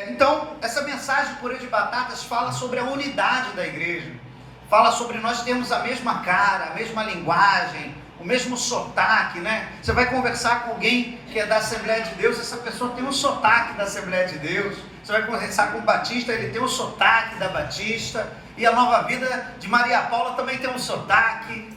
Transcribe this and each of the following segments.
Então, essa mensagem Purê de Batatas fala sobre a unidade da igreja, fala sobre nós termos a mesma cara, a mesma linguagem, o mesmo sotaque, né? Você vai conversar com alguém que é da Assembleia de Deus, essa pessoa tem um sotaque da Assembleia de Deus. Você vai conversar com o Batista, ele tem um sotaque da Batista. E a Nova Vida de Maria Paula também tem um sotaque.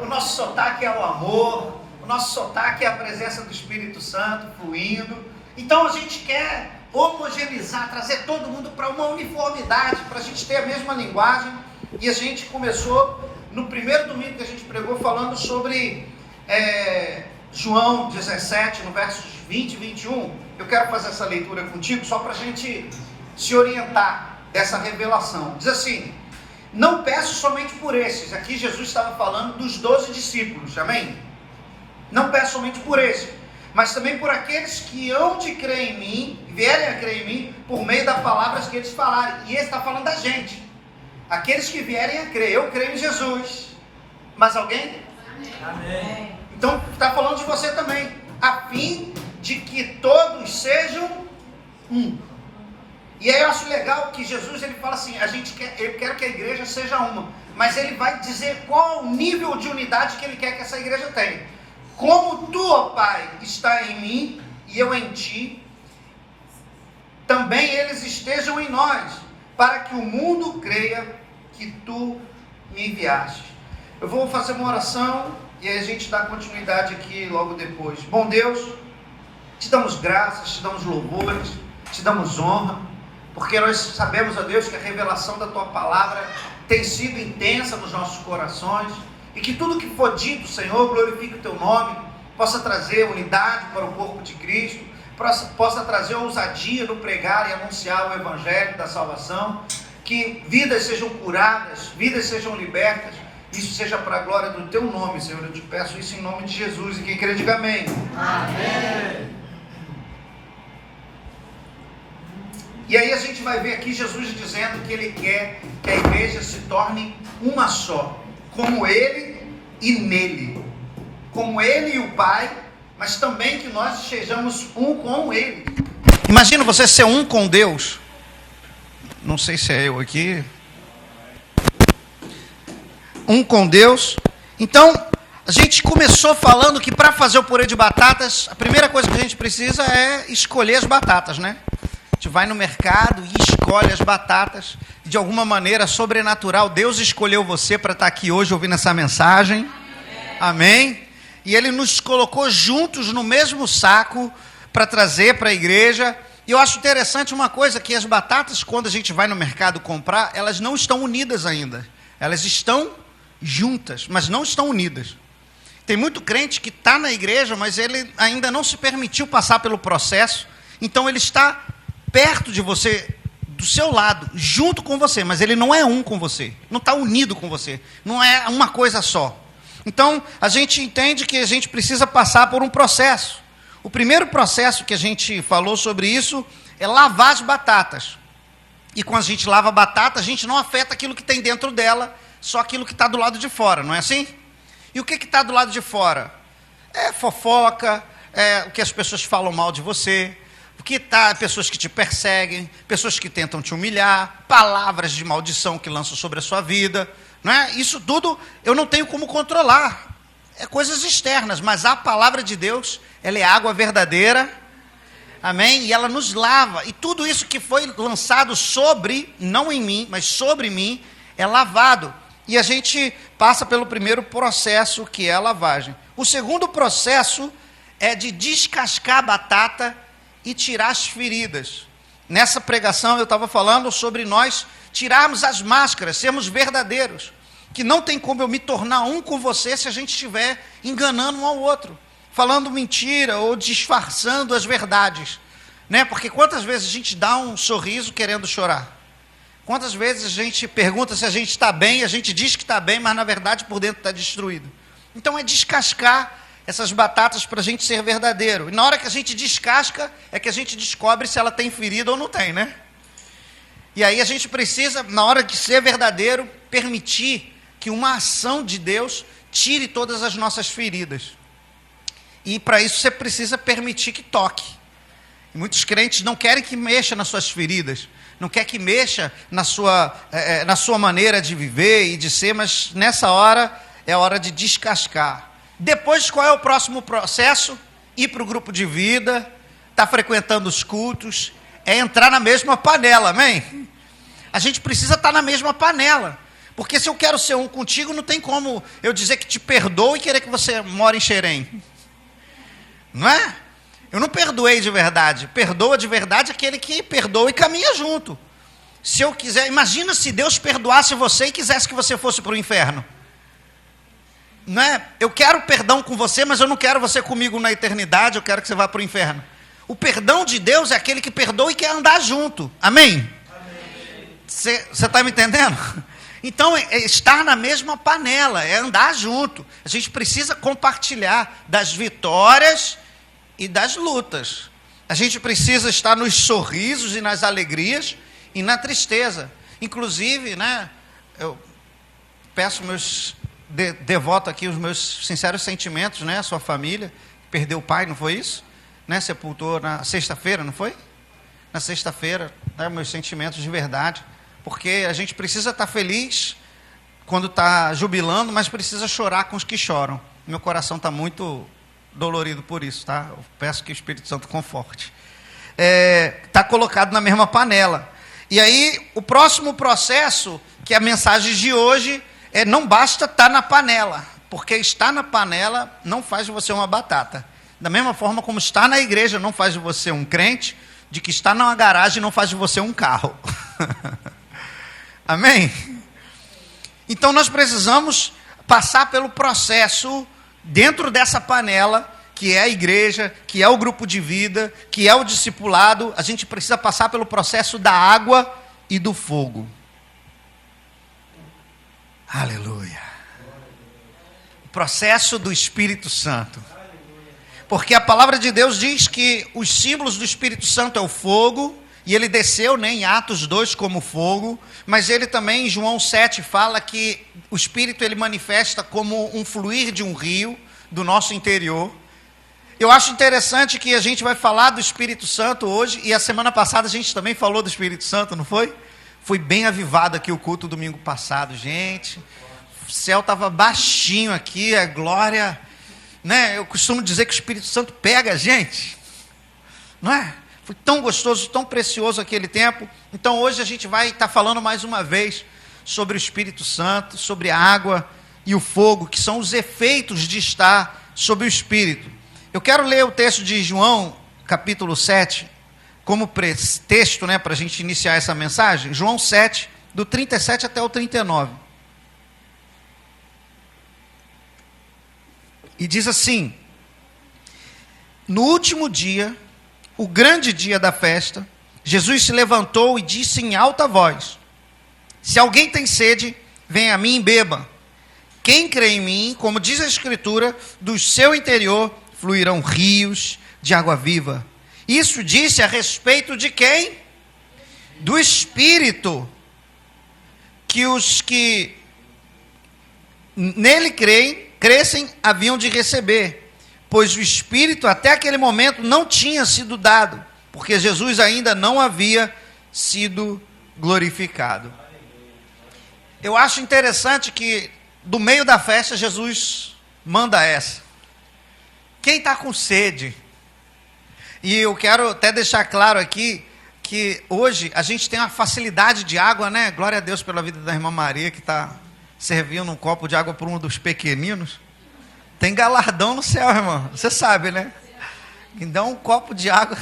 O nosso sotaque é o amor, o nosso sotaque é a presença do Espírito Santo fluindo. Então a gente quer homogeneizar, trazer todo mundo para uma uniformidade, para a gente ter a mesma linguagem. E a gente começou no primeiro domingo que a gente pregou falando sobre João 17, no versos 20 e 21. Eu quero fazer essa leitura contigo só para a gente se orientar dessa revelação. Diz assim: não peço somente por esses. Aqui Jesus estava falando dos 12 discípulos, amém? Não peço somente por esses, mas também por aqueles que hão de crer em mim, vierem a crer em mim, por meio das palavras que eles falarem. E ele está falando da gente. Aqueles que vierem a crer, eu creio em Jesus. Mais alguém? Amém. Então está falando de você também, a fim de que todos sejam um. E aí eu acho legal que Jesus ele fala assim, eu quero que a igreja seja uma, mas ele vai dizer qual o nível de unidade que ele quer que essa igreja tenha. Como tu, ó Pai, está em mim e eu em ti, também eles estejam em nós, para que o mundo creia que tu me enviaste. Eu vou fazer uma oração e aí a gente dá continuidade aqui logo depois. Bom Deus, te damos graças, te damos louvores, te damos honra, porque nós sabemos, ó Deus, que a revelação da tua palavra tem sido intensa nos nossos corações, e que tudo que for dito, Senhor, glorifique o teu nome, possa trazer unidade para o corpo de Cristo, possa trazer ousadia no pregar e anunciar o evangelho da salvação, que vidas sejam curadas, vidas sejam libertas, isso seja para a glória do teu nome, Senhor. Eu te peço isso em nome de Jesus, e quem crê diga amém. Amém. E aí a gente vai ver aqui Jesus dizendo que ele quer que a igreja se torne uma só, como ele e nele, como ele e o Pai, mas também que nós sejamos um com ele. Imagina você ser um com Deus. Não sei se é eu aqui. Um com Deus. Então, a gente começou falando que para fazer o purê de batatas, a primeira coisa que a gente precisa é escolher as batatas, né? A gente vai no mercado e escolhe as batatas. De alguma maneira sobrenatural, Deus escolheu você para estar aqui hoje ouvindo essa mensagem. Amém? E Ele nos colocou juntos no mesmo saco para trazer para a igreja. E eu acho interessante uma coisa, que as batatas, quando a gente vai no mercado comprar, elas não estão unidas ainda. Elas estão juntas, mas não estão unidas. Tem muito crente que está na igreja, mas ele ainda não se permitiu passar pelo processo. Então ele está perto de você, do seu lado, junto com você, mas ele não é um com você, não está unido com você, não é uma coisa só. Então a gente entende que a gente precisa passar por um processo. O primeiro processo que a gente falou sobre isso é lavar as batatas. E quando a gente lava a batata, a gente não afeta aquilo que tem dentro dela, só aquilo que está do lado de fora, não é assim? E o que está do lado de fora? É fofoca, é o que as pessoas falam mal de você, o que está, pessoas que te perseguem, pessoas que tentam te humilhar, palavras de maldição que lançam sobre a sua vida, não é? Isso tudo eu não tenho como controlar, é coisas externas, mas a palavra de Deus, ela é água verdadeira, amém? E ela nos lava, e tudo isso que foi lançado sobre, não em mim, mas sobre mim, é lavado. E a gente passa pelo primeiro processo, que é a lavagem. O segundo processo é de descascar a batata e tirar as feridas. Nessa pregação eu estava falando sobre nós tirarmos as máscaras, sermos verdadeiros. Que não tem como eu me tornar um com você se a gente estiver enganando um ao outro, falando mentira ou disfarçando as verdades, né? Porque quantas vezes a gente dá um sorriso querendo chorar? Quantas vezes a gente pergunta se a gente está bem, a gente diz que está bem, mas na verdade por dentro está destruído. Então é descascar essas batatas para a gente ser verdadeiro. E na hora que a gente descasca, é que a gente descobre se ela tem ferida ou não tem, né? E aí a gente precisa, na hora de ser verdadeiro, permitir que uma ação de Deus tire todas as nossas feridas. E para isso você precisa permitir que toque. E muitos crentes não querem que mexa nas suas feridas, não quer que mexa na sua maneira de viver e de ser, mas nessa hora é a hora de descascar. Depois, qual é o próximo processo? Ir para o grupo de vida, estar frequentando os cultos, é entrar na mesma panela, amém? A gente precisa estar na mesma panela, porque se eu quero ser um contigo, não tem como eu dizer que te perdoo e querer que você more em Xerém, não é? Eu não perdoei de verdade. Perdoa de verdade aquele que perdoa e caminha junto. Se eu quiser, imagina se Deus perdoasse você e quisesse que você fosse para o inferno. Não é? Eu quero perdão com você, mas eu não quero você comigo na eternidade, eu quero que você vá para o inferno. O perdão de Deus é aquele que perdoa e quer andar junto. Amém? Você está me entendendo? Então, é estar na mesma panela, é andar junto. A gente precisa compartilhar das vitórias e das lutas. A gente precisa estar nos sorrisos e nas alegrias e na tristeza. Inclusive, né, eu peço devoto aqui os meus sinceros sentimentos, né, a sua família, perdeu o pai, não foi isso? Né, sepultou na sexta-feira, não foi? Na sexta-feira, né, meus sentimentos de verdade, porque a gente precisa estar feliz quando está jubilando, mas precisa chorar com os que choram. Meu coração está muito dolorido por isso, tá? Eu peço que o Espírito Santo conforte. Está colocado na mesma panela. E aí, o próximo processo, que é a mensagem de hoje, não basta estar na panela, porque estar na panela não faz de você uma batata. Da mesma forma como estar na igreja não faz de você um crente, de que estar numa garagem não faz de você um carro. Amém? Então, nós precisamos passar pelo processo dentro dessa panela, que é a igreja, que é o grupo de vida, que é o discipulado. A gente precisa passar pelo processo da água e do fogo. Aleluia. O processo do Espírito Santo. Porque a palavra de Deus diz que os símbolos do Espírito Santo é o fogo, e ele desceu, né, em Atos 2 como fogo, mas ele também em João 7 fala que o Espírito ele manifesta como um fluir de um rio do nosso interior. Eu acho interessante que a gente vai falar do Espírito Santo hoje, e a semana passada a gente também falou do Espírito Santo, não foi? Foi bem avivado aqui o culto domingo passado, gente. O céu estava baixinho aqui, a glória, né? Eu costumo dizer que o Espírito Santo pega a gente, não é? Foi tão gostoso, tão precioso aquele tempo. Então hoje a gente vai estar falando mais uma vez sobre o Espírito Santo, sobre a água e o fogo, que são os efeitos de estar sob o Espírito. Eu quero ler o texto de João, capítulo 7, como texto, né, para a gente iniciar essa mensagem. João 7, do 37 até o 39. E diz assim: no último dia, o grande dia da festa, Jesus se levantou e disse em alta voz: se alguém tem sede, venha a mim e beba. Quem crê em mim, como diz a Escritura, do seu interior fluirão rios de água viva. Isso disse a respeito de quem? Do Espírito, que os que nele crescem haviam de receber, pois o Espírito até aquele momento não tinha sido dado, porque Jesus ainda não havia sido glorificado. Eu acho interessante que do meio da festa Jesus manda essa: quem está com sede? E eu quero até deixar claro aqui que hoje a gente tem uma facilidade de água, né? Glória a Deus pela vida da irmã Maria, que está servindo um copo de água para um dos pequeninos. Tem galardão no céu, irmão. Você sabe, né? Então, um copo de água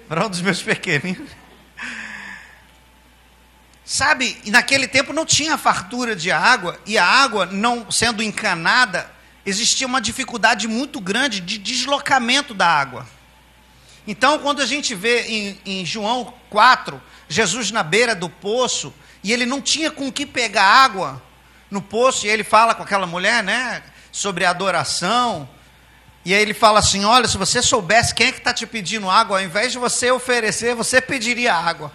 para um dos meus pequeninos. Sabe, e naquele tempo não tinha fartura de água, e a água não sendo encanada, existia uma dificuldade muito grande de deslocamento da água. Então, quando a gente vê em João 4, Jesus na beira do poço, e ele não tinha com que pegar água no poço, e ele fala com aquela mulher, né, sobre a adoração, e aí ele fala assim: olha, se você soubesse quem é que está te pedindo água, ao invés de você oferecer, você pediria água.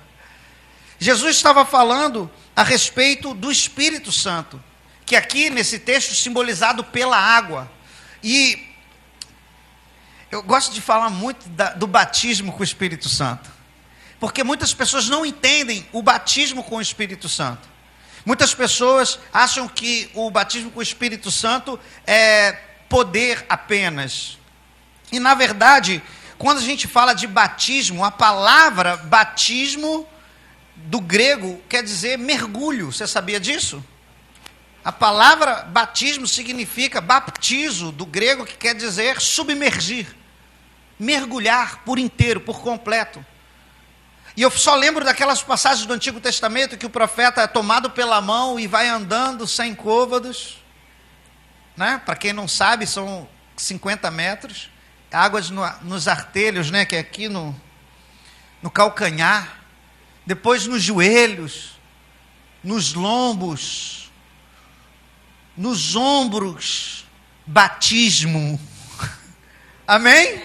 Jesus estava falando a respeito do Espírito Santo, que aqui nesse texto simbolizado pela água. E Eu gosto de falar muito do batismo com o Espírito Santo, porque muitas pessoas não entendem o batismo com o Espírito Santo. Muitas pessoas acham que o batismo com o Espírito Santo é poder apenas. E, na verdade, quando a gente fala de batismo, a palavra batismo do grego quer dizer mergulho. Você sabia disso? A palavra batismo significa baptizo, do grego, que quer dizer submergir, mergulhar por inteiro, por completo. E eu só lembro daquelas passagens do Antigo Testamento que o profeta é tomado pela mão e vai andando sem côvados, né? Para quem não sabe, são 50 metros, águas nos artelhos, né? Que é aqui no calcanhar, depois nos joelhos, nos lombos, nos ombros, batismo. Amém?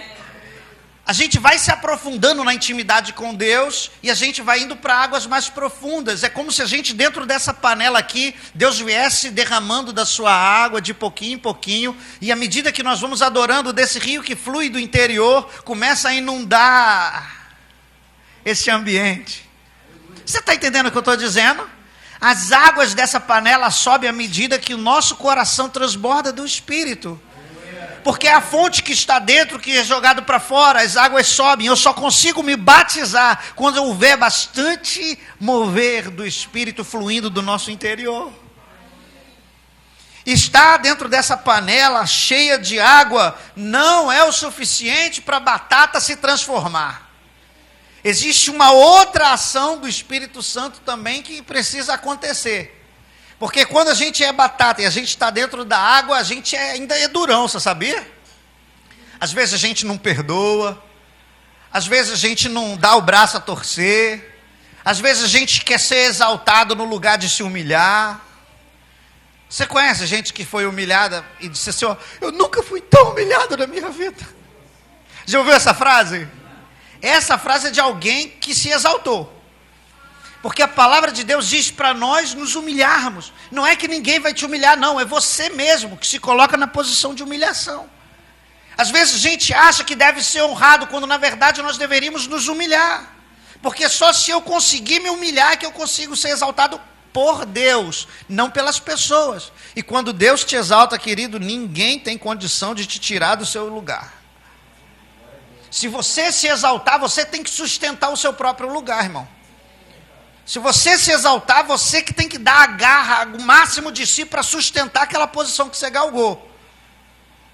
A gente vai se aprofundando na intimidade com Deus e a gente vai indo para águas mais profundas. É como se a gente, dentro dessa panela aqui, Deus viesse derramando da sua água de pouquinho em pouquinho, e à medida que nós vamos adorando, desse rio que flui do interior, começa a inundar esse ambiente. Você está entendendo o que eu estou dizendo? As águas dessa panela sobem à medida que o nosso coração transborda do Espírito. Porque é a fonte que está dentro que é jogado para fora, as águas sobem. Eu só consigo me batizar quando houver bastante mover do Espírito fluindo do nosso interior. Estar dentro dessa panela cheia de água não é o suficiente para a batata se transformar. Existe uma outra ação do Espírito Santo também que precisa acontecer. Porque quando a gente é batata e a gente está dentro da água, a gente ainda é durão, você sabia? Às vezes a gente não perdoa, às vezes a gente não dá o braço a torcer, às vezes a gente quer ser exaltado no lugar de se humilhar. Você conhece gente que foi humilhada e disse assim, ó, eu nunca fui tão humilhado na minha vida. Já ouviu essa frase? Essa frase é de alguém que se exaltou. Porque a palavra de Deus diz para nós nos humilharmos. Não é que ninguém vai te humilhar, não. É você mesmo que se coloca na posição de humilhação. Às vezes a gente acha que deve ser honrado, quando na verdade nós deveríamos nos humilhar. Porque só se eu conseguir me humilhar é que eu consigo ser exaltado por Deus, não pelas pessoas. E quando Deus te exalta, querido, ninguém tem condição de te tirar do seu lugar. Se você se exaltar, você tem que sustentar o seu próprio lugar, irmão. Se você se exaltar, você que tem que dar a garra, o máximo de si para sustentar aquela posição que você galgou.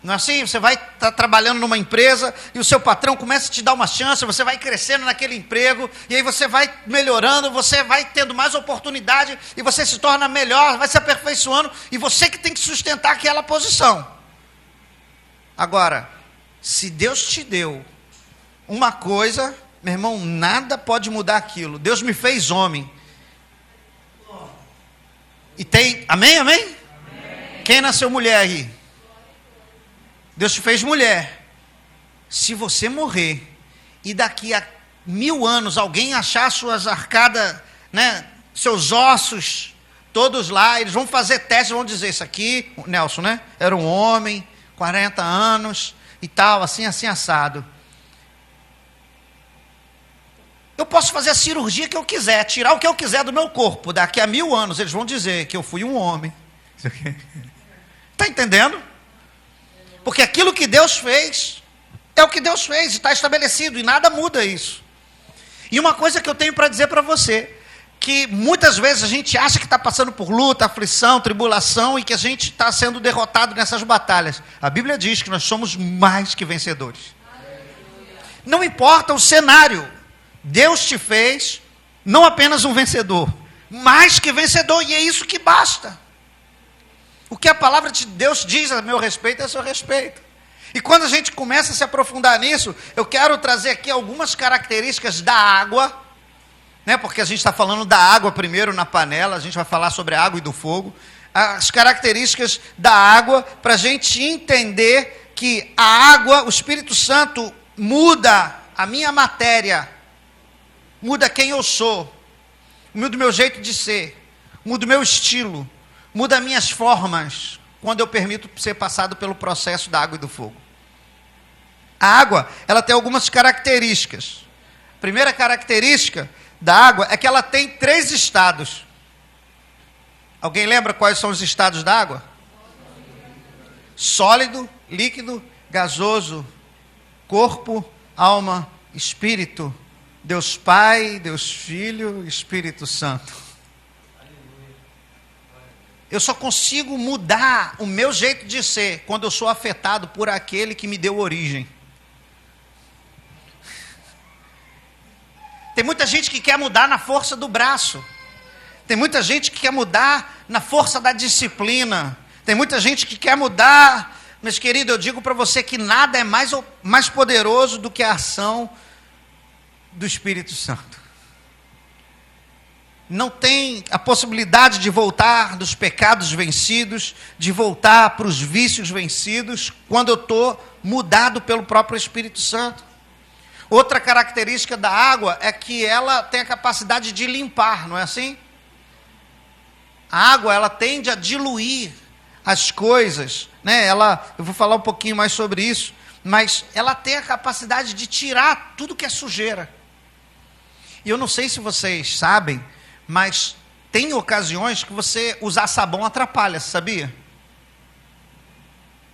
Não é assim? Você vai estar trabalhando numa empresa e o seu patrão começa a te dar uma chance, você vai crescendo naquele emprego, e aí você vai melhorando, você vai tendo mais oportunidade, e você se torna melhor, vai se aperfeiçoando, e você que tem que sustentar aquela posição. Agora, se Deus te deu uma coisa, meu irmão, nada pode mudar aquilo. Deus me fez homem. E tem, amém? Amém? Quem nasceu mulher aí? Deus te fez mulher. Se você morrer e daqui a 1000 anos alguém achar suas arcadas, né, seus ossos todos lá, eles vão fazer testes, vão dizer, isso aqui, Nelson, né? Era um homem, 40 anos e tal, assim, assim, assado. Eu posso fazer a cirurgia que eu quiser, tirar o que eu quiser do meu corpo. Daqui a 1000 anos eles vão dizer que eu fui um homem. Está entendendo? Porque aquilo que Deus fez, é o que Deus fez, está estabelecido, e nada muda isso. E uma coisa que eu tenho para dizer para você, que muitas vezes a gente acha que está passando por luta, aflição, tribulação, e que a gente está sendo derrotado nessas batalhas. A Bíblia diz que nós somos mais que vencedores. Não importa o cenário, Deus te fez não apenas um vencedor, mais que vencedor, e é isso que basta. O que a palavra de Deus diz a meu respeito é a seu respeito. E quando a gente começa a se aprofundar nisso, eu quero trazer aqui algumas características da água, né? Porque a gente está falando da água primeiro na panela, a gente vai falar sobre a água e do fogo. As características da água, para a gente entender que a água, o Espírito Santo muda a minha matéria, muda quem eu sou, muda o meu jeito de ser, muda o meu estilo, muda as minhas formas, quando eu permito ser passado pelo processo da água e do fogo. A água, ela tem algumas características. A primeira característica da água é que ela tem 3 estados. Alguém lembra quais são os estados da água? Sólido, líquido, gasoso, corpo, alma, espírito. Deus Pai, Deus Filho, Espírito Santo. Eu só consigo mudar o meu jeito de ser quando eu sou afetado por aquele que me deu origem. Tem muita gente que quer mudar na força do braço. Tem muita gente que quer mudar na força da disciplina. Tem muita gente que quer mudar. Meus queridos, eu digo para você que nada é mais poderoso do que a ação do Espírito Santo. Não tem a possibilidade de voltar dos pecados vencidos, de voltar para os vícios vencidos, quando eu estou mudado pelo próprio Espírito Santo. Outra característica da água é que ela tem a capacidade de limpar, não é assim? A água, ela tende a diluir as coisas, né? Eu vou falar um pouquinho mais sobre isso, mas ela tem a capacidade de tirar tudo que é sujeira. E eu não sei se vocês sabem, mas tem ocasiões que você usar sabão atrapalha, sabia?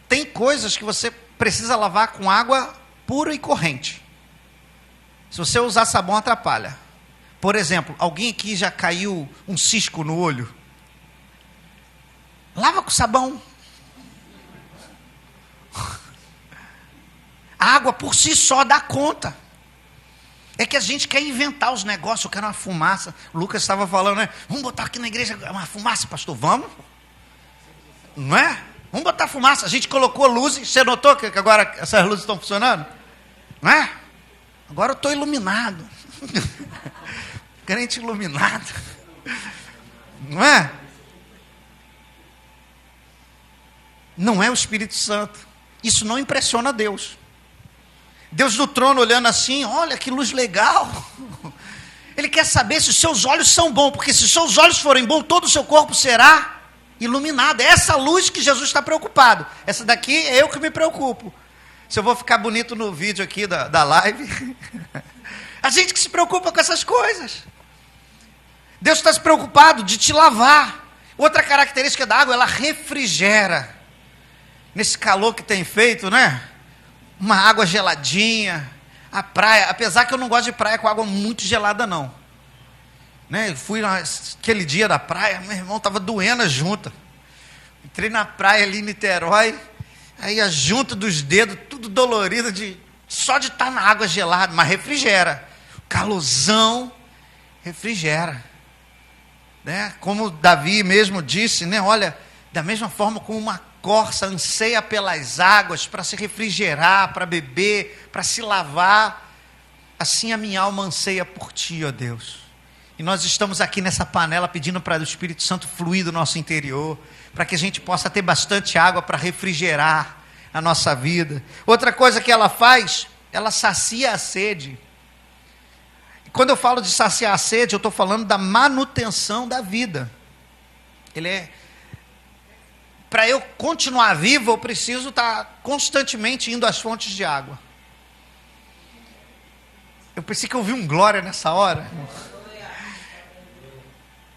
Tem coisas que você precisa lavar com água pura e corrente. Se você usar sabão, atrapalha. Por exemplo, alguém aqui já caiu um cisco no olho? Lava com sabão. A água por si só dá conta. É que a gente quer inventar os negócios, eu quero uma fumaça. O Lucas estava falando, né? Vamos botar aqui na igreja uma fumaça, pastor, vamos? Não é? Vamos botar fumaça. A gente colocou luzes, você notou que agora essas luzes estão funcionando? Não é? Agora eu estou iluminado. Crente iluminado. Não é? Não é o Espírito Santo. Isso não impressiona Deus. Deus do trono olhando assim, olha que luz legal. Ele quer saber se os seus olhos são bons, porque se os seus olhos forem bons, todo o seu corpo será iluminado. É essa luz que Jesus está preocupado. Essa daqui é eu que me preocupo. Se eu vou ficar bonito no vídeo aqui da live. A gente que se preocupa com essas coisas. Deus está se preocupado de te lavar. Outra característica da água, ela refrigera. Nesse calor que tem feito, né? Uma água geladinha. A praia, apesar que eu não gosto de praia com água muito gelada, não. Né? Eu fui naquele dia da praia, meu irmão estava doendo a junta. Entrei na praia ali em Niterói, aí a junta dos dedos, tudo dolorido, só de estar na água gelada, mas refrigera. Calorzão, refrigera. Né? Como Davi mesmo disse, né? Olha, da mesma forma como uma corça anseia pelas águas para se refrigerar, para beber, para se lavar, assim a minha alma anseia por ti, ó Deus. E nós estamos aqui nessa panela pedindo para o Espírito Santo fluir do nosso interior, para que a gente possa ter bastante água para refrigerar a nossa vida. Outra coisa que ela faz, ela sacia a sede. E quando eu falo de saciar a sede, eu estou falando da manutenção da vida. Para eu continuar vivo, eu preciso estar constantemente indo às fontes de água. Eu pensei que eu ouvi um glória nessa hora.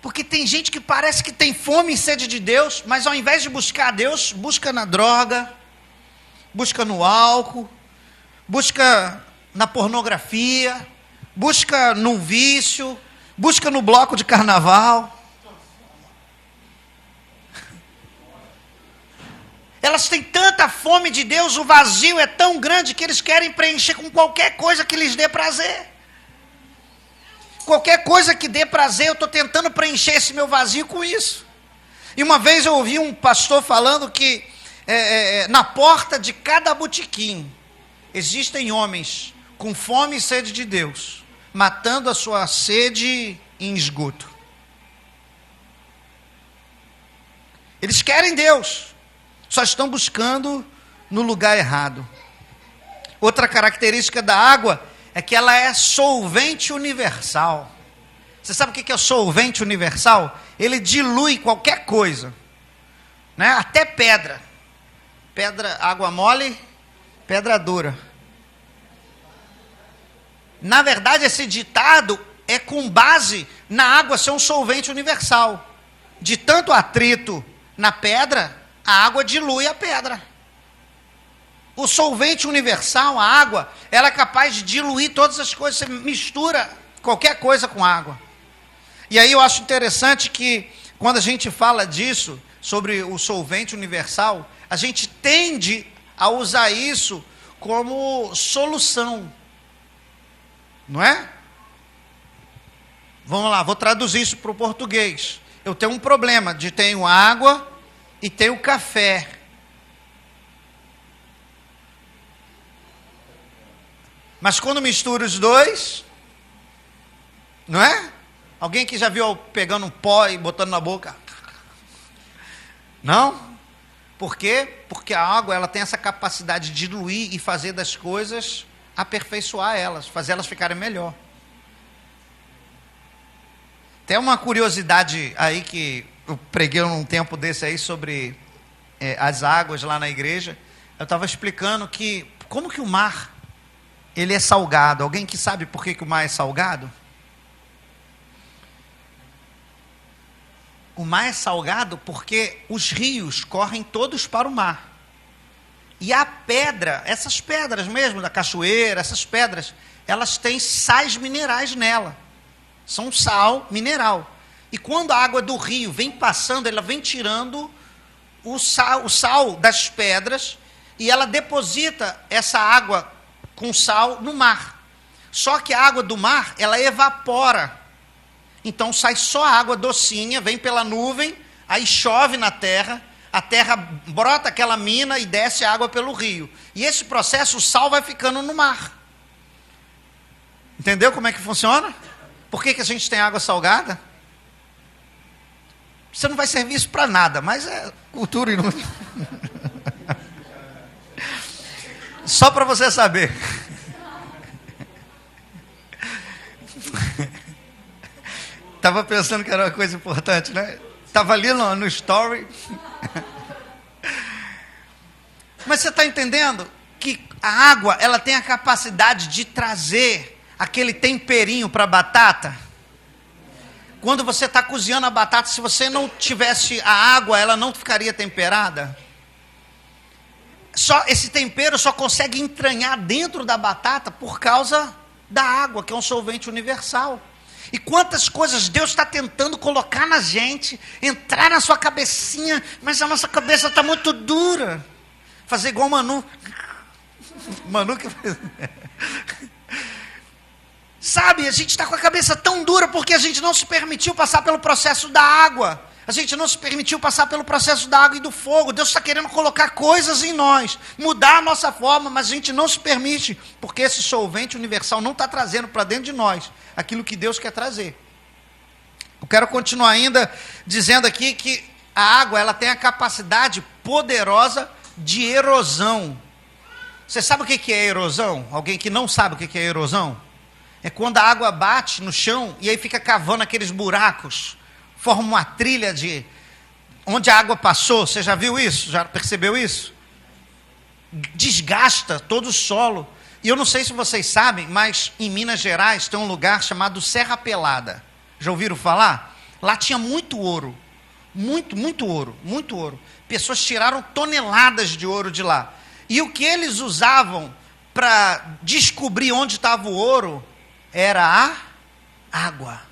Porque tem gente que parece que tem fome e sede de Deus, mas ao invés de buscar a Deus, busca na droga, busca no álcool, busca na pornografia, busca no vício, busca no bloco de carnaval. Elas têm tanta fome de Deus, o vazio é tão grande que eles querem preencher com qualquer coisa que lhes dê prazer. Qualquer coisa que dê prazer, eu estou tentando preencher esse meu vazio com isso. E uma vez eu ouvi um pastor falando que na porta de cada botequim existem homens com fome e sede de Deus, matando a sua sede em esgoto. Eles querem Deus, só estão buscando no lugar errado. Outra característica da água é que ela é solvente universal. Você sabe o que é solvente universal? Ele dilui qualquer coisa, né? Até pedra. Pedra, água mole, pedra dura. Na verdade, esse ditado é com base na água ser um solvente universal. De tanto atrito na pedra, a água dilui a pedra. O solvente universal, a água, ela é capaz de diluir todas as coisas. Você mistura qualquer coisa com água. E aí eu acho interessante que, quando a gente fala disso, sobre o solvente universal, a gente tende a usar isso como solução. Não é? Vamos lá, vou traduzir isso para o português. Eu tenho um problema de tenho água e tenho café. Mas quando misturo os dois, não é? Alguém que já viu pegando um pó e botando na boca? Não? Por quê? Porque a água ela tem essa capacidade de diluir e fazer das coisas, aperfeiçoar elas, fazer elas ficarem melhor. Tem uma curiosidade aí que eu preguei num tempo desse aí sobre as águas lá na igreja. Eu estava explicando que como que o mar ele é salgado. Alguém que sabe por que o mar é salgado? O mar é salgado porque os rios correm todos para o mar. E a pedra, essas pedras mesmo da cachoeira, essas pedras, elas têm sais minerais nela. São sal mineral. E quando a água do rio vem passando, ela vem tirando o sal das pedras e ela deposita essa água com sal no mar. Só que a água do mar, ela evapora. Então sai só a água docinha, vem pela nuvem, aí chove na terra, a terra brota aquela mina e desce a água pelo rio. E esse processo, o sal vai ficando no mar. Entendeu como é que funciona? Por que a gente tem água salgada? Você não vai servir isso para nada, mas é cultura inútil. Só para você saber. Estava pensando que era uma coisa importante, né? Estava ali no story. Mas você está entendendo que a água ela tem a capacidade de trazer aquele temperinho para a batata? Quando você está cozinhando a batata, se você não tivesse a água, ela não ficaria temperada? Esse tempero só consegue entranhar dentro da batata por causa da água, que é um solvente universal. E quantas coisas Deus está tentando colocar na gente, entrar na sua cabecinha, mas a nossa cabeça está muito dura. Fazer igual o Manu. Manu que fez. Sabe, a gente está com a cabeça tão dura porque a gente não se permitiu passar pelo processo da água. A gente não se permitiu passar pelo processo da água e do fogo. Deus está querendo colocar coisas em nós, mudar a nossa forma, mas a gente não se permite, porque esse solvente universal não está trazendo para dentro de nós aquilo que Deus quer trazer. Eu quero continuar ainda dizendo aqui que a água ela tem a capacidade poderosa de erosão. Você sabe o que é erosão? Alguém que não sabe o que é erosão? É quando a água bate no chão e aí fica cavando aqueles buracos, forma uma trilha de onde a água passou. Você já viu isso? Já percebeu isso? Desgasta todo o solo. E eu não sei se vocês sabem, mas em Minas Gerais tem um lugar chamado Serra Pelada. Já ouviram falar? Lá tinha muito ouro. Muito ouro. Pessoas tiraram toneladas de ouro de lá. E o que eles usavam para descobrir onde estava o ouro era a água.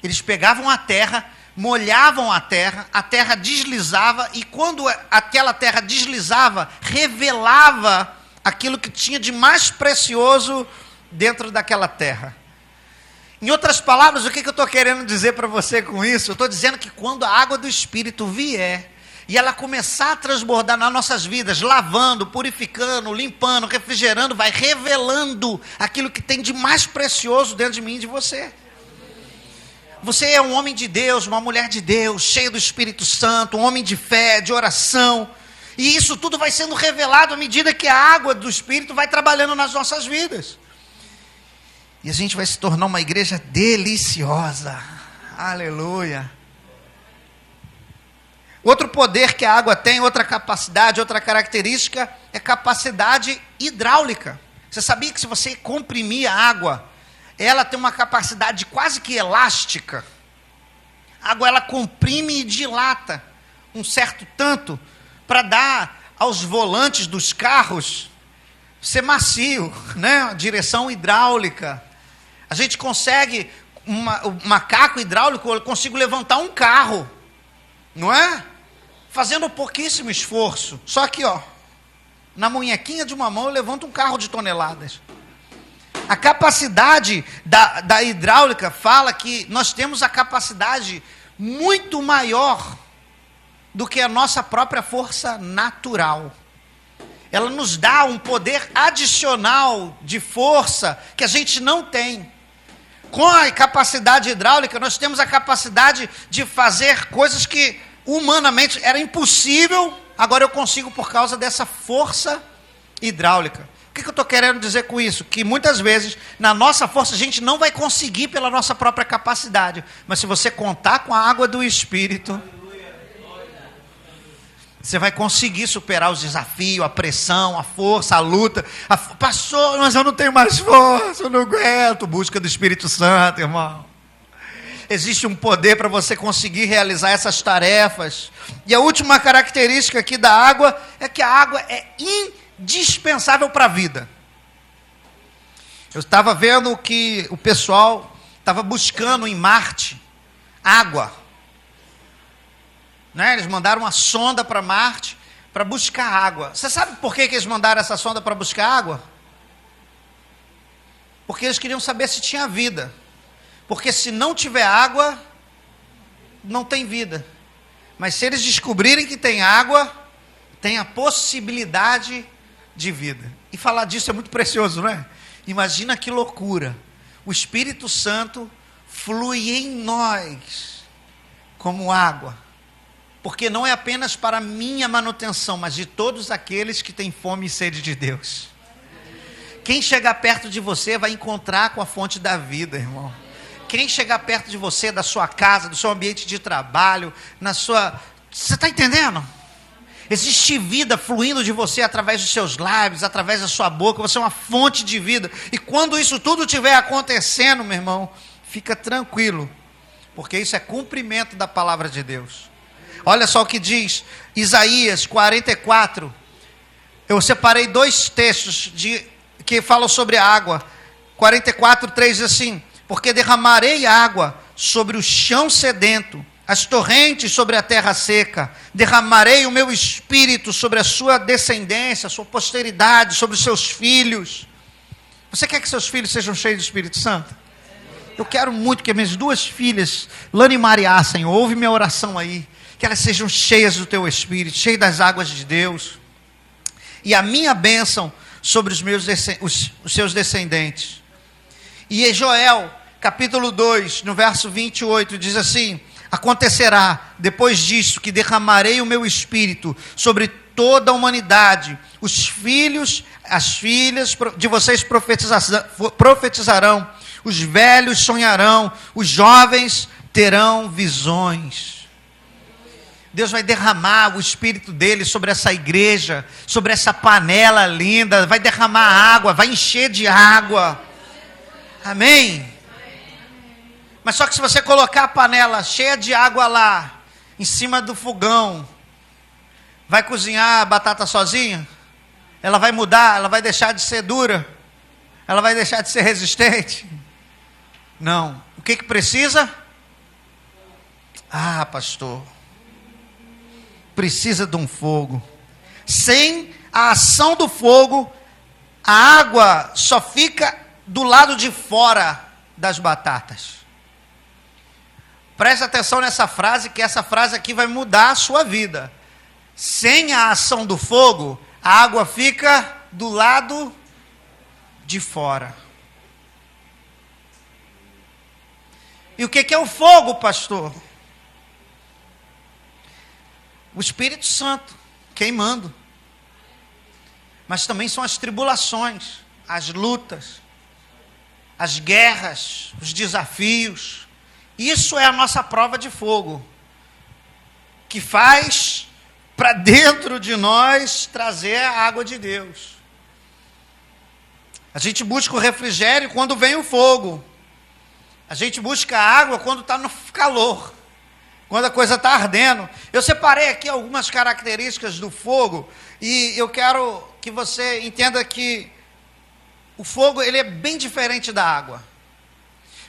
Eles pegavam a terra, molhavam a terra deslizava, e quando aquela terra deslizava, revelava aquilo que tinha de mais precioso dentro daquela terra. Em outras palavras, o que eu estou querendo dizer para você com isso? Eu estou dizendo que quando a água do Espírito vier, e ela começar a transbordar nas nossas vidas, lavando, purificando, limpando, refrigerando, vai revelando aquilo que tem de mais precioso dentro de mim e de você. Você é um homem de Deus, uma mulher de Deus, cheio do Espírito Santo, um homem de fé, de oração. E isso tudo vai sendo revelado à medida que a água do Espírito vai trabalhando nas nossas vidas. E a gente vai se tornar uma igreja deliciosa. Aleluia. Outro poder que a água tem, outra capacidade, outra característica, é capacidade hidráulica. Você sabia que se você comprimir a água, ela tem uma capacidade quase que elástica? A água, ela comprime e dilata um certo tanto para dar aos volantes dos carros ser macio, né? Direção hidráulica. A gente consegue, um macaco hidráulico, eu consigo levantar um carro, não é? Fazendo pouquíssimo esforço. Só que, ó, na munhequinha de uma mão eu levanto um carro de toneladas. A capacidade da hidráulica fala que nós temos a capacidade muito maior do que a nossa própria força natural. Ela nos dá um poder adicional de força que a gente não tem. Com a capacidade hidráulica, nós temos a capacidade de fazer coisas que humanamente era impossível, agora eu consigo por causa dessa força hidráulica. O que eu estou querendo dizer com isso? Que muitas vezes, na nossa força, a gente não vai conseguir pela nossa própria capacidade. Mas se você contar com a água do Espírito, você vai conseguir superar os desafios, a pressão, a força, a luta. Pastor, mas eu não tenho mais força, eu não aguento. Busca do Espírito Santo, irmão. Existe um poder para você conseguir realizar essas tarefas. E a última característica aqui da água é que a água é indispensável para a vida. Eu estava vendo que o pessoal estava buscando em Marte água. Né? Eles mandaram uma sonda para Marte para buscar água. Você sabe por que eles mandaram essa sonda para buscar água? Porque eles queriam saber se tinha vida. Porque se não tiver água, não tem vida. Mas se eles descobrirem que tem água, tem a possibilidade de vida. E falar disso é muito precioso, não é? Imagina que loucura. O Espírito Santo flui em nós como água. Porque não é apenas para a minha manutenção, mas de todos aqueles que têm fome e sede de Deus. Quem chegar perto de você vai encontrar com a fonte da vida, irmão. Quem chegar perto de você, da sua casa, do seu ambiente de trabalho, na sua... Você está entendendo? Existe vida fluindo de você através dos seus lábios, através da sua boca. Você é uma fonte de vida. E quando isso tudo estiver acontecendo, meu irmão, fica tranquilo. Porque isso é cumprimento da palavra de Deus. Olha só o que diz Isaías 44. Eu separei 2 textos que falam sobre a água. 44:3 diz assim: porque derramarei água sobre o chão sedento, as torrentes sobre a terra seca. Derramarei o meu espírito sobre a sua descendência, a sua posteridade, sobre os seus filhos. Você quer que seus filhos sejam cheios do Espírito Santo? Eu quero muito que minhas 2 filhas, Lana e Mariá, Senhor, ouve minha oração aí. Que elas sejam cheias do teu Espírito, cheias das águas de Deus. E a minha bênção sobre os seus descendentes. E em Joel, capítulo 2, no verso 28, diz assim: acontecerá, depois disso, que derramarei o meu Espírito sobre toda a humanidade. Os filhos, as filhas de vocês profetizarão, os velhos sonharão, os jovens terão visões. Deus vai derramar o Espírito dele sobre essa igreja, sobre essa panela linda, vai derramar água, vai encher de água. Amém? Mas só que se você colocar a panela cheia de água lá, em cima do fogão, vai cozinhar a batata sozinha? Ela vai mudar, ela vai deixar de ser dura? Ela vai deixar de ser resistente? Não. O que precisa? Ah, pastor, precisa de um fogo. Sem a ação do fogo, a água só fica do lado de fora das batatas. Preste atenção nessa frase, que essa frase aqui vai mudar a sua vida. Sem a ação do fogo, a água fica do lado de fora. E o que é o fogo, pastor? O Espírito Santo queimando. Mas também são as tribulações, as lutas, as guerras, os desafios. Isso é a nossa prova de fogo, que faz para dentro de nós trazer a água de Deus. A gente busca o refrigério quando vem o fogo. A gente busca a água quando está no calor, quando a coisa está ardendo. Eu separei aqui algumas características do fogo e eu quero que você entenda que o fogo ele é bem diferente da água.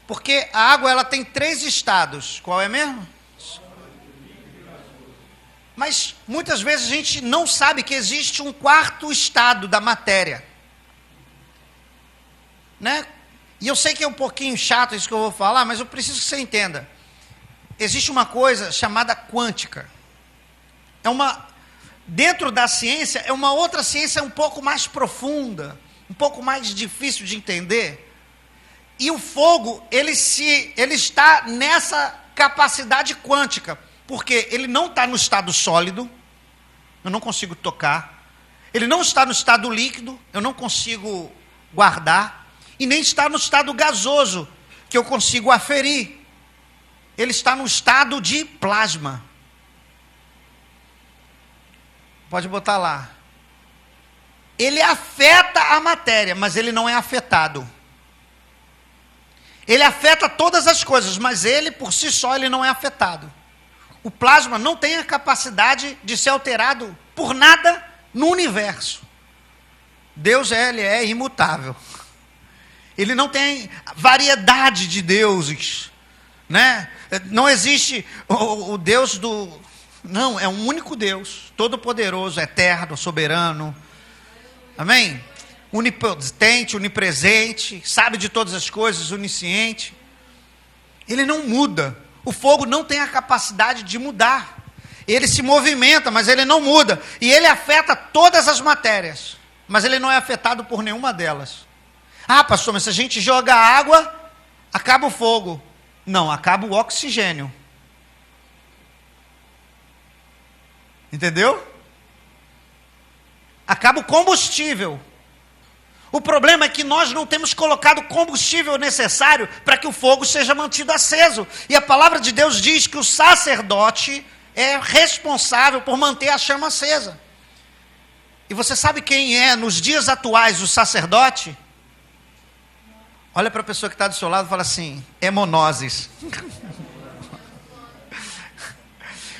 Porque a água ela tem 3 estados. Qual é mesmo? Mas muitas vezes a gente não sabe que existe um 4º estado da matéria. Né? E eu sei que é um pouquinho chato isso que eu vou falar, mas eu preciso que você entenda. Existe uma coisa chamada quântica. Dentro da ciência, é uma outra ciência um pouco mais profunda, um pouco mais difícil de entender. E o fogo, ele está nessa capacidade quântica, porque ele não está no estado sólido, eu não consigo tocar. Ele não está no estado líquido, eu não consigo guardar. E nem está no estado gasoso, que eu consigo aferir. Ele está no estado de plasma. Pode botar lá. Ele afeta a matéria, mas ele não é afetado. Ele afeta todas as coisas, mas ele, por si só, ele não é afetado. O plasma não tem a capacidade de ser alterado por nada no universo. Deus, ele é imutável. Ele não tem variedade de deuses, né? Não existe o Deus do... Não, é um único Deus, todo-poderoso, eterno, soberano. Amém? Onipotente, onipresente, sabe de todas as coisas, onisciente. Ele não muda. O fogo não tem a capacidade de mudar. Ele se movimenta, mas ele não muda. E ele afeta todas as matérias, mas ele não é afetado por nenhuma delas. Ah, pastor, mas se a gente joga água, acaba o fogo. Não, acaba o oxigênio. Entendeu? Acaba o combustível. O problema é que nós não temos colocado o combustível necessário para que o fogo seja mantido aceso. E a palavra de Deus diz que o sacerdote é responsável por manter a chama acesa. E você sabe quem é, nos dias atuais, o sacerdote? Olha para a pessoa que está do seu lado e fala assim: hemonoses.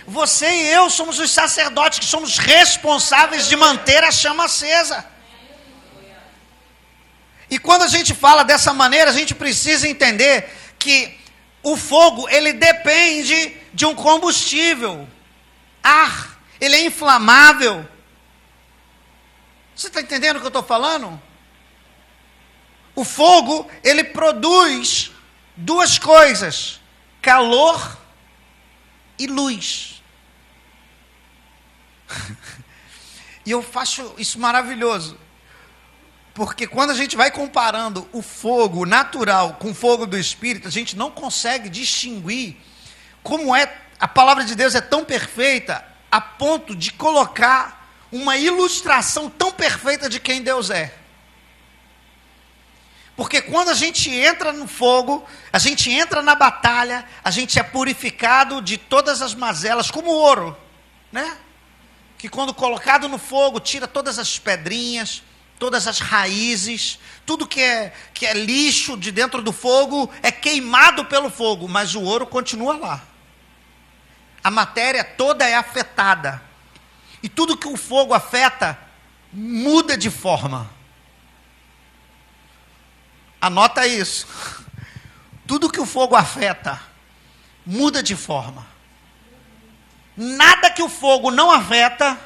Você e eu somos os sacerdotes que somos responsáveis de manter a chama acesa. E quando a gente fala dessa maneira, a gente precisa entender que o fogo, ele depende de um combustível, ar, ele é inflamável. Você está entendendo o que eu estou falando? O fogo, ele produz 2 coisas: calor e luz. E eu faço isso maravilhoso, porque quando a gente vai comparando o fogo natural com o fogo do Espírito, a gente não consegue distinguir como a palavra de Deus é tão perfeita, a ponto de colocar uma ilustração tão perfeita de quem Deus é. Porque quando a gente entra no fogo, a gente entra na batalha, a gente é purificado de todas as mazelas, como o ouro, né? Que quando colocado no fogo, tira todas as pedrinhas, todas as raízes, tudo que é lixo de dentro do fogo é queimado pelo fogo, mas o ouro continua lá. A matéria toda é afetada. E tudo que o fogo afeta, muda de forma. Anota isso. Tudo que o fogo afeta, muda de forma. Nada que o fogo não afeta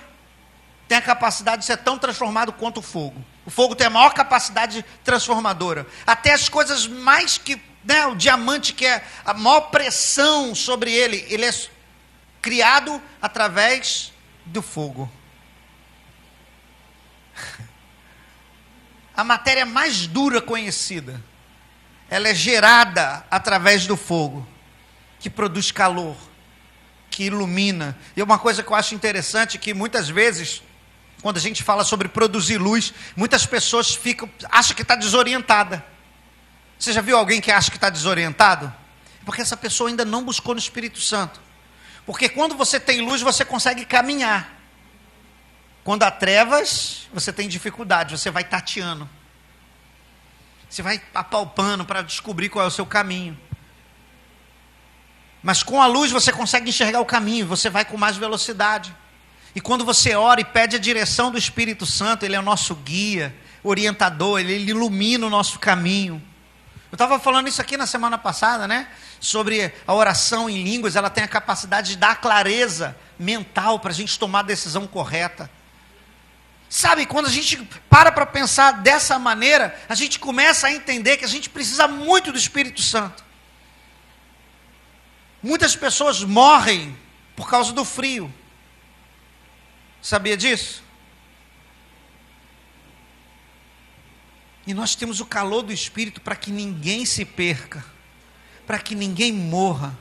tem a capacidade de ser tão transformado quanto o fogo. O fogo tem a maior capacidade transformadora. Até as coisas mais que, né, o diamante, que é a maior pressão sobre ele é criado através do fogo. A matéria mais dura conhecida, ela é gerada através do fogo, que produz calor, que ilumina. E uma coisa que eu acho interessante, que muitas vezes, quando a gente fala sobre produzir luz, muitas pessoas acham que está desorientada. Você já viu alguém que acha que está desorientado? Porque essa pessoa ainda não buscou no Espírito Santo. Porque quando você tem luz, você consegue caminhar. Quando há trevas, você tem dificuldade, você vai tateando. Você vai apalpando para descobrir qual é o seu caminho. Mas com a luz você consegue enxergar o caminho, você vai com mais velocidade. E quando você ora e pede a direção do Espírito Santo, ele é o nosso guia, orientador, ele ilumina o nosso caminho. Eu estava falando isso aqui na semana passada, né? Sobre a oração em línguas, ela tem a capacidade de dar clareza mental para a gente tomar a decisão correta. Sabe, quando a gente para pensar dessa maneira, a gente começa a entender que a gente precisa muito do Espírito Santo. Muitas pessoas morrem por causa do frio. Sabia disso? E nós temos o calor do Espírito para que ninguém se perca, para que ninguém morra,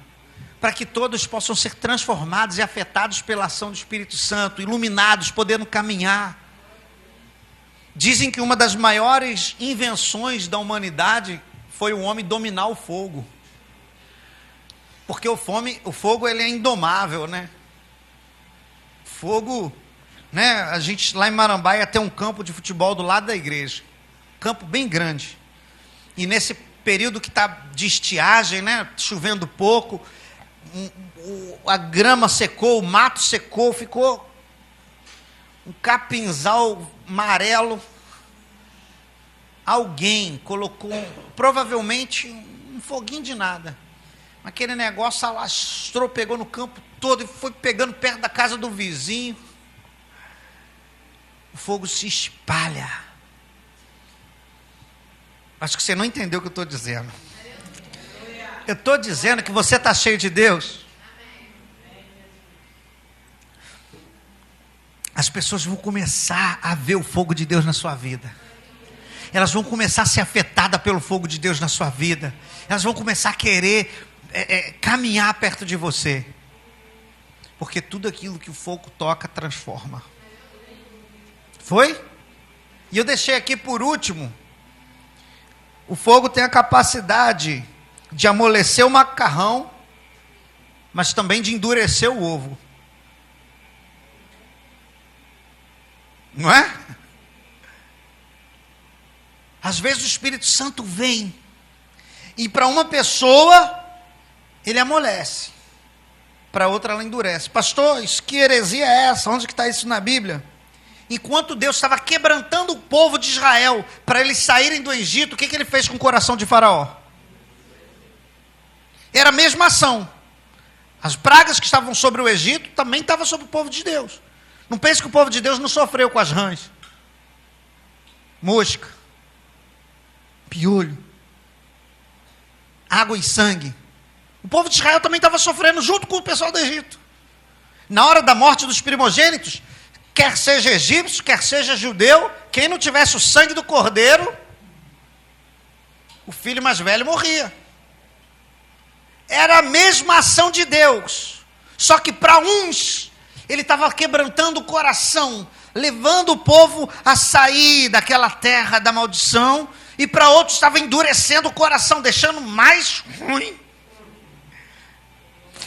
para que todos possam ser transformados e afetados pela ação do Espírito Santo, iluminados, podendo caminhar. Dizem que uma das maiores invenções da humanidade foi o homem dominar o fogo. Porque o fogo ele é indomável, né? Fogo, né? A gente lá em Marambaia tem um campo de futebol do lado da igreja. Campo bem grande. E nesse período que está de estiagem, né? Chovendo pouco, a grama secou, o mato secou, ficou um capinzal amarelo. Alguém colocou, provavelmente, um foguinho de nada. Aquele negócio alastrou, pegou no campo todo e foi pegando perto da casa do vizinho. O fogo se espalha. Acho que você não entendeu o que eu estou dizendo. Eu estou dizendo que você está cheio de Deus. As pessoas vão começar a ver o fogo de Deus na sua vida. Elas vão começar a ser afetadas pelo fogo de Deus na sua vida. Elas vão começar a querer caminhar perto de você. Porque tudo aquilo que o fogo toca transforma. Foi? E eu deixei aqui por último. O fogo tem a capacidade de amolecer o macarrão, mas também de endurecer o ovo. Não é? Às vezes o Espírito Santo vem e para uma pessoa ele amolece, para outra ela endurece. Pastor, que heresia é essa? Onde que está isso na Bíblia? Enquanto Deus estava quebrantando o povo de Israel para eles saírem do Egito, o que ele fez com o coração de Faraó? Era a mesma ação. As pragas que estavam sobre o Egito também estavam sobre o povo de Deus. Não pense que o povo de Deus não sofreu com as rãs, mosca, piolho, água e sangue. O povo de Israel também estava sofrendo junto com o pessoal do Egito. Na hora da morte dos primogênitos, quer seja egípcio, quer seja judeu, quem não tivesse o sangue do cordeiro, o filho mais velho morria. Era a mesma ação de Deus, só que para uns, ele estava quebrantando o coração, levando o povo a sair daquela terra da maldição, e para outros estava endurecendo o coração, deixando mais ruim.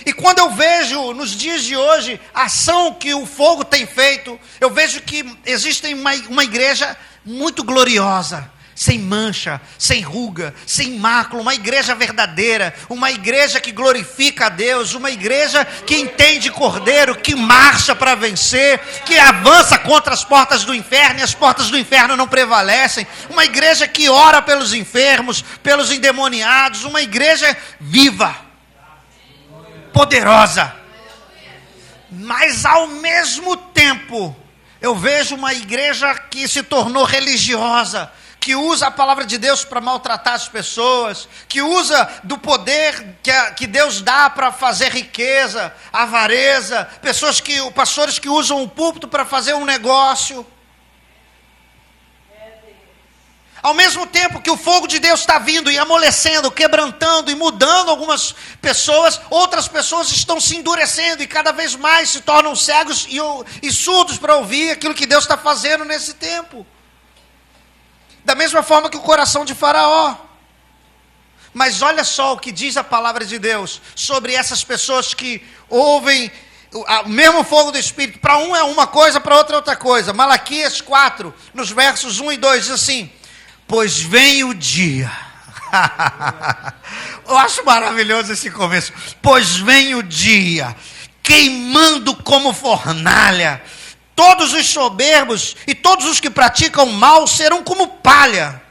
E quando eu vejo, nos dias de hoje, a ação que o fogo tem feito, eu vejo que existe uma igreja muito gloriosa, sem mancha, sem ruga, sem mácula, uma igreja verdadeira, uma igreja que glorifica a Deus, uma igreja que entende Cordeiro, que marcha para vencer, que avança contra as portas do inferno, e as portas do inferno não prevalecem, uma igreja que ora pelos enfermos, pelos endemoniados, uma igreja viva, poderosa. Mas ao mesmo tempo, eu vejo uma igreja que se tornou religiosa, que usa a palavra de Deus para maltratar as pessoas, que usa do poder que Deus dá para fazer riqueza, avareza, pastores que usam o púlpito para fazer um negócio. Ao mesmo tempo que o fogo de Deus está vindo e amolecendo, quebrantando e mudando algumas pessoas, outras pessoas estão se endurecendo e cada vez mais se tornam cegos e surdos para ouvir aquilo que Deus está fazendo nesse tempo. Da mesma forma que o coração de Faraó. Mas olha só o que diz a palavra de Deus sobre essas pessoas que ouvem o mesmo fogo do Espírito. Para um é uma coisa, para outro é outra coisa. Malaquias 4, nos versos 1 e 2, diz assim: pois vem o dia. Eu acho maravilhoso esse começo. Pois vem o dia, queimando como fornalha. Todos os soberbos e todos os que praticam mal serão como palha.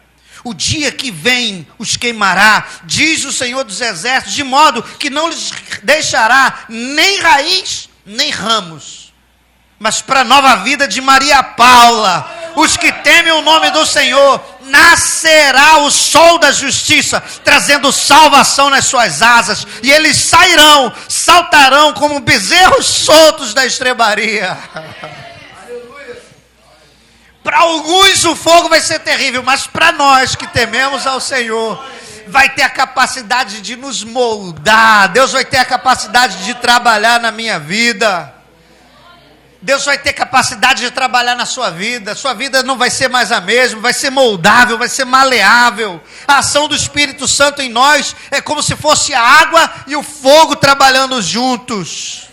O dia que vem os queimará, diz o Senhor dos Exércitos, de modo que não lhes deixará nem raiz, nem ramos. Mas para a nova vida de Maria Paula, os que temem o nome do Senhor, nascerá o sol da justiça, trazendo salvação nas suas asas, e eles sairão, saltarão como bezerros soltos da estrebaria. Para alguns o fogo vai ser terrível, mas para nós que tememos ao Senhor, vai ter a capacidade de nos moldar. Deus vai ter a capacidade de trabalhar na minha vida. Deus vai ter capacidade de trabalhar na sua vida. Sua vida não vai ser mais a mesma, vai ser moldável, vai ser maleável. A ação do Espírito Santo em nós é como se fosse a água e o fogo trabalhando juntos,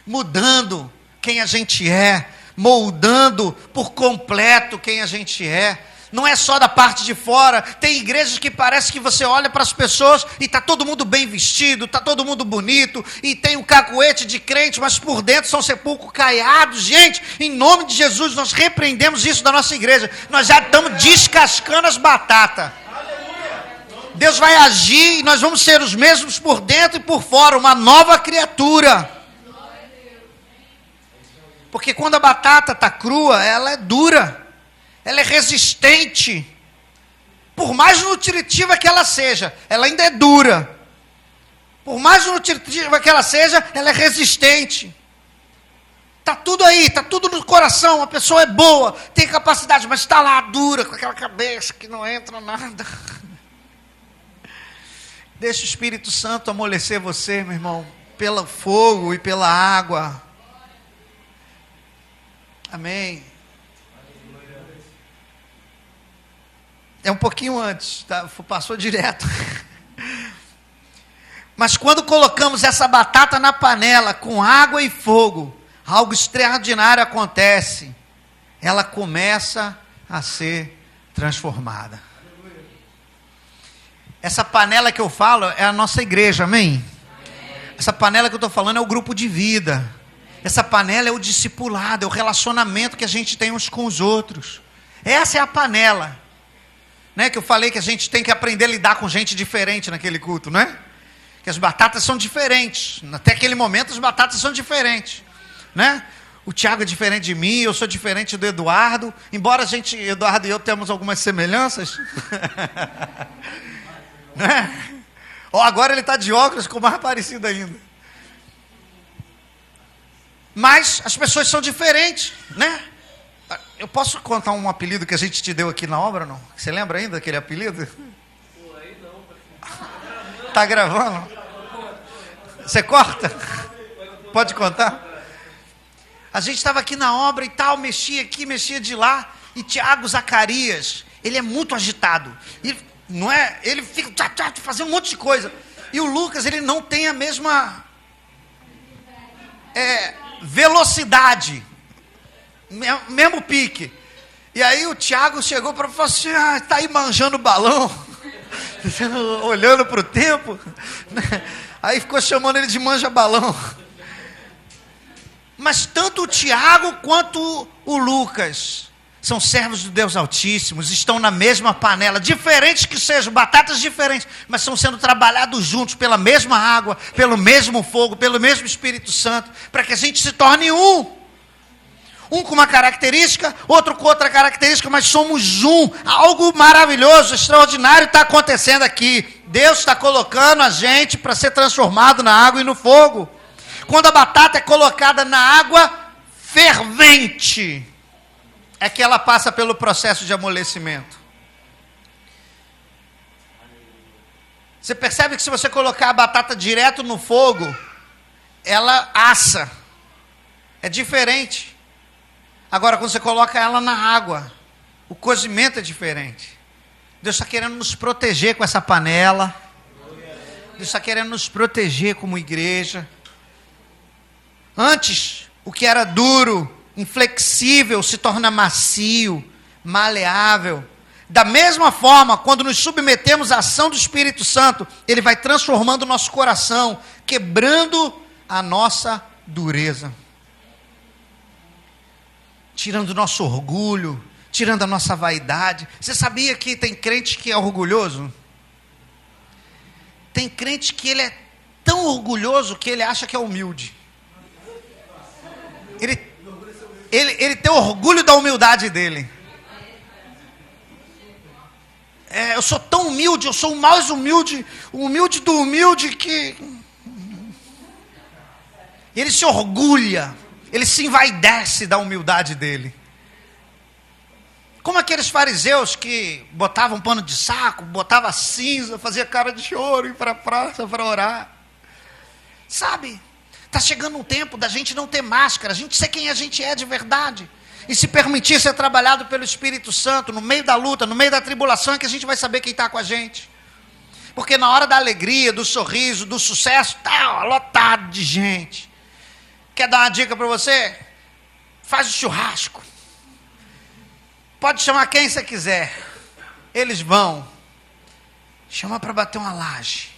mudando quem a gente é, moldando por completo quem a gente é. Não é só da parte de fora. Tem igrejas que parece que você olha para as pessoas e está todo mundo bem vestido, está todo mundo bonito, e tem um cacuete de crente, mas por dentro são sepulcros caiados. Gente, em nome de Jesus, nós repreendemos isso da nossa igreja. Nós já estamos descascando as batatas. Deus vai agir e nós vamos ser os mesmos por dentro e por fora, uma nova criatura. Porque quando a batata está crua, ela é dura, ela é resistente. Por mais nutritiva que ela seja, ela ainda é dura. Por mais nutritiva que ela seja, ela é resistente. Está tudo aí, está tudo no coração. A pessoa é boa, tem capacidade, mas está lá dura, com aquela cabeça que não entra nada. Deixa o Espírito Santo amolecer você, meu irmão, pelo fogo e pela água. Amém. É um pouquinho antes, tá? Passou direto. Mas quando colocamos essa batata na panela com água e fogo, algo extraordinário acontece. Ela começa a ser transformada. Essa panela que eu falo é a nossa igreja, amém? Essa panela que eu estou falando é o grupo de vida. Essa panela é o discipulado, é o relacionamento que a gente tem uns com os outros. Essa é a panela, né? Que eu falei que a gente tem que aprender a lidar com gente diferente naquele culto, não é? Que as batatas são diferentes. Até aquele momento as batatas são diferentes, né? O Tiago é diferente de mim, eu sou diferente do Eduardo. Embora Eduardo e eu temos algumas semelhanças. Né? Agora ele está de óculos, ficou mais parecido ainda. Mas as pessoas são diferentes, né? Eu posso contar um apelido que a gente te deu aqui na obra, não? Você lembra ainda daquele apelido? Tá gravando? Você corta? Pode contar? A gente estava aqui na obra e tal, mexia aqui, mexia de lá, e Tiago Zacarias, ele é muito agitado. Não é? Ele fica fazendo um monte de coisa. E o Lucas, ele não tem a mesma velocidade, mesmo pique. E aí o Tiago chegou para falar assim: está aí manjando balão, olhando para o tempo. Aí ficou chamando ele de manja balão. Mas tanto o Tiago quanto o Lucas são servos do Deus Altíssimo, estão na mesma panela, diferentes que sejam, batatas diferentes, mas estão sendo trabalhados juntos pela mesma água, pelo mesmo fogo, pelo mesmo Espírito Santo, para que a gente se torne um. Um com uma característica, outro com outra característica, mas somos um. Algo maravilhoso, extraordinário está acontecendo aqui. Deus está colocando a gente para ser transformado na água e no fogo. Quando a batata é colocada na água fervente, é que ela passa pelo processo de amolecimento. Você percebe que se você colocar a batata direto no fogo, ela assa. É diferente. Agora, quando você coloca ela na água, o cozimento é diferente. Deus está querendo nos proteger com essa panela. Deus está querendo nos proteger como igreja. Antes, o que era duro, inflexível, se torna macio, maleável. Da mesma forma, quando nos submetemos à ação do Espírito Santo, ele vai transformando o nosso coração, quebrando a nossa dureza, tirando o nosso orgulho, tirando a nossa vaidade. Você sabia que tem crente que é orgulhoso? Tem crente que ele é tão orgulhoso que ele acha que é humilde. Ele tem orgulho da humildade dele. Eu sou tão humilde, eu sou o mais humilde, o humilde do humilde que... Ele se orgulha, ele se envaidece da humildade dele. Como aqueles fariseus que botavam pano de saco, botavam cinza, fazia cara de choro, ir para a praça para orar. Sabe, está chegando um tempo da gente não ter máscara, a gente ser quem a gente é de verdade. E se permitir ser trabalhado pelo Espírito Santo, no meio da luta, no meio da tribulação, é que a gente vai saber quem está com a gente. Porque na hora da alegria, do sorriso, do sucesso, tá lotado de gente. Quer dar uma dica para você? Faz o churrasco. Pode chamar quem você quiser. Eles vão. Chama para bater uma laje.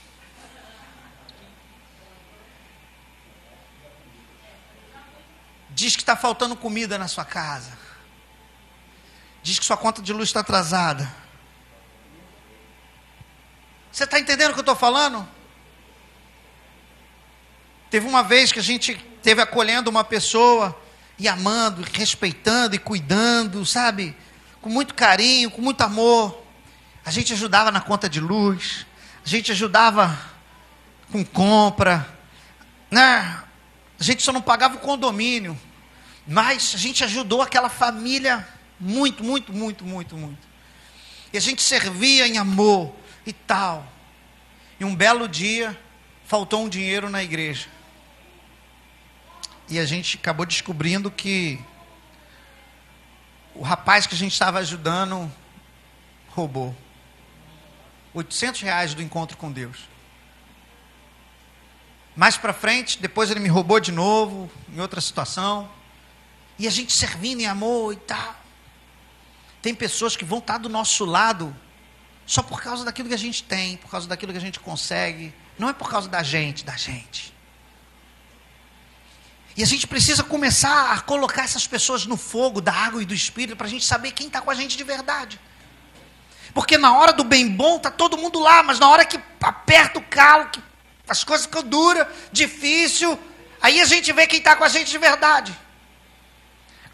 Diz que está faltando comida na sua casa. Diz que sua conta de luz está atrasada. Você está entendendo o que eu estou falando? Teve uma vez que a gente esteve acolhendo uma pessoa, e amando, e respeitando, e cuidando, sabe? Com muito carinho, com muito amor. A gente ajudava na conta de luz, a gente ajudava com compra, né? A gente só não pagava o condomínio, mas a gente ajudou aquela família muito. E a gente servia em amor e tal. E um belo dia, faltou um dinheiro na igreja. E a gente acabou descobrindo que o rapaz que a gente estava ajudando roubou R$800 do encontro com Deus. Mais para frente, depois ele me roubou de novo, em outra situação. E a gente servindo em amor e tal. Tem pessoas que vão estar do nosso lado só por causa daquilo que a gente tem, por causa daquilo que a gente consegue. Não é por causa da gente. E a gente precisa começar a colocar essas pessoas no fogo da água e do Espírito para a gente saber quem está com a gente de verdade. Porque na hora do bem bom está todo mundo lá, mas na hora que aperta o calo, que as coisas ficam duras, difícil, aí a gente vê quem está com a gente de verdade.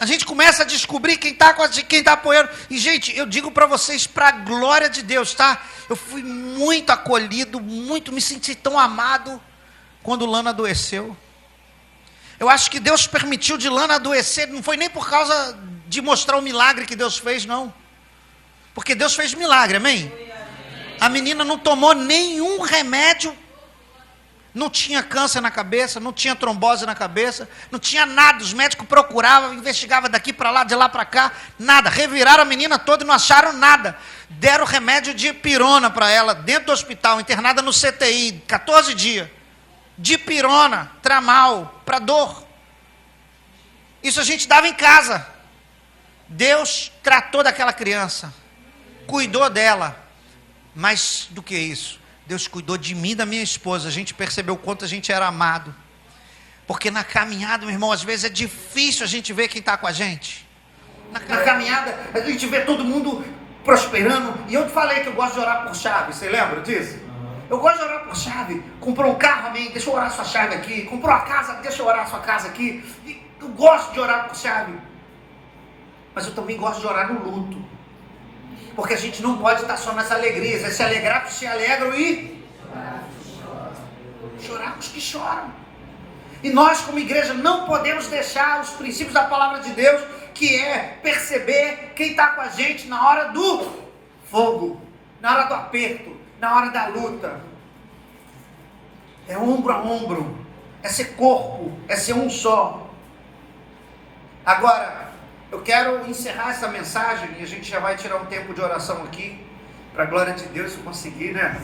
A gente começa a descobrir quem está apoiando. E, gente, eu digo para vocês, para a glória de Deus, tá? Eu fui muito acolhido, me senti tão amado quando Lana adoeceu. Eu acho que Deus permitiu de Lana adoecer, não foi nem por causa de mostrar o milagre que Deus fez, não. Porque Deus fez milagre, amém? A menina não tomou nenhum remédio. Não tinha câncer na cabeça, não tinha trombose na cabeça, não tinha nada. Os médicos procuravam, investigavam daqui para lá, de lá para cá, nada. Reviraram a menina toda e não acharam nada. Deram remédio de pirona para ela, dentro do hospital, internada no CTI, 14 dias. Dipirona, tramal, para dor. Isso a gente dava em casa. Deus tratou daquela criança, cuidou dela. Mais do que isso, Deus cuidou de mim e da minha esposa. A gente percebeu o quanto a gente era amado. Porque na caminhada, meu irmão, às vezes é difícil a gente ver quem está com a gente. Na caminhada, a gente vê todo mundo prosperando. E eu te falei que eu gosto de orar por chave. Você lembra disso? Eu gosto de orar por chave. Comprou um carro, amém, deixa eu orar sua chave aqui. Comprou a casa, deixa eu orar sua casa aqui. E eu gosto de orar por chave. Mas eu também gosto de orar no luto. Porque a gente não pode estar só nas alegrias. É se alegrar com os que se alegram e chorar com os que choram. E nós, como igreja, não podemos deixar os princípios da palavra de Deus, que é perceber quem está com a gente na hora do fogo, na hora do aperto, na hora da luta. É ombro a ombro, é ser corpo, é ser um só. Agora, eu quero encerrar essa mensagem e a gente já vai tirar um tempo de oração aqui, para a glória de Deus, se conseguir, né?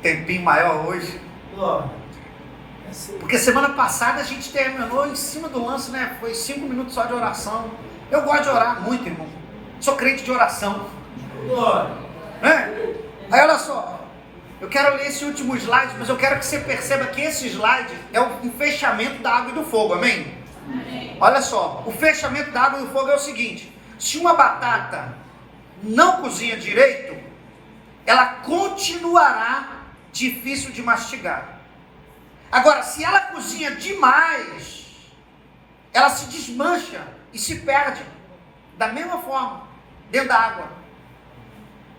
Tempinho maior hoje. Porque semana passada a gente terminou em cima do lance, né? Foi 5 minutos só de oração. Eu gosto de orar muito, irmão. Sou crente de oração. Glória. Né? Aí olha só, eu quero ler esse último slide, mas eu quero que você perceba que esse slide é um fechamento da água e do fogo, amém? Amém. Olha só, o fechamento da água e do fogo é o seguinte: se uma batata não cozinha direito, ela continuará difícil de mastigar. Agora, se ela cozinha demais, ela se desmancha e se perde, da mesma forma, dentro da água.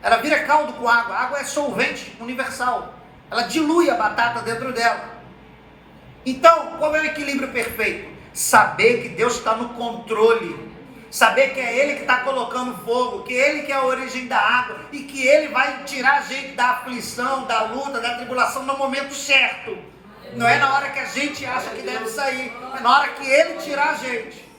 Ela vira caldo com água. A água é solvente universal. Ela dilui a batata dentro dela. Então, qual é o equilíbrio perfeito? Saber que Deus está no controle. Saber que é Ele que está colocando fogo. Que Ele que é a origem da água. E que Ele vai tirar a gente da aflição, da luta, da tribulação no momento certo. Não é na hora que a gente acha que deve sair. É na hora que Ele tirar a gente.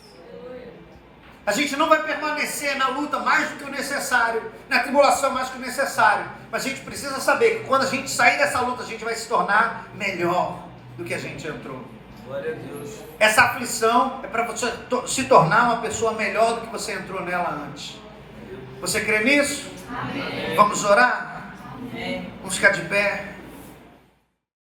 A gente não vai permanecer na luta mais do que o necessário, na tribulação mais do que o necessário. Mas a gente precisa saber que quando a gente sair dessa luta, a gente vai se tornar melhor do que a gente entrou. Glória a Deus. Essa aflição é para você se tornar uma pessoa melhor do que você entrou nela antes. Você crê nisso? Amém. Vamos orar? Amém. Vamos ficar de pé.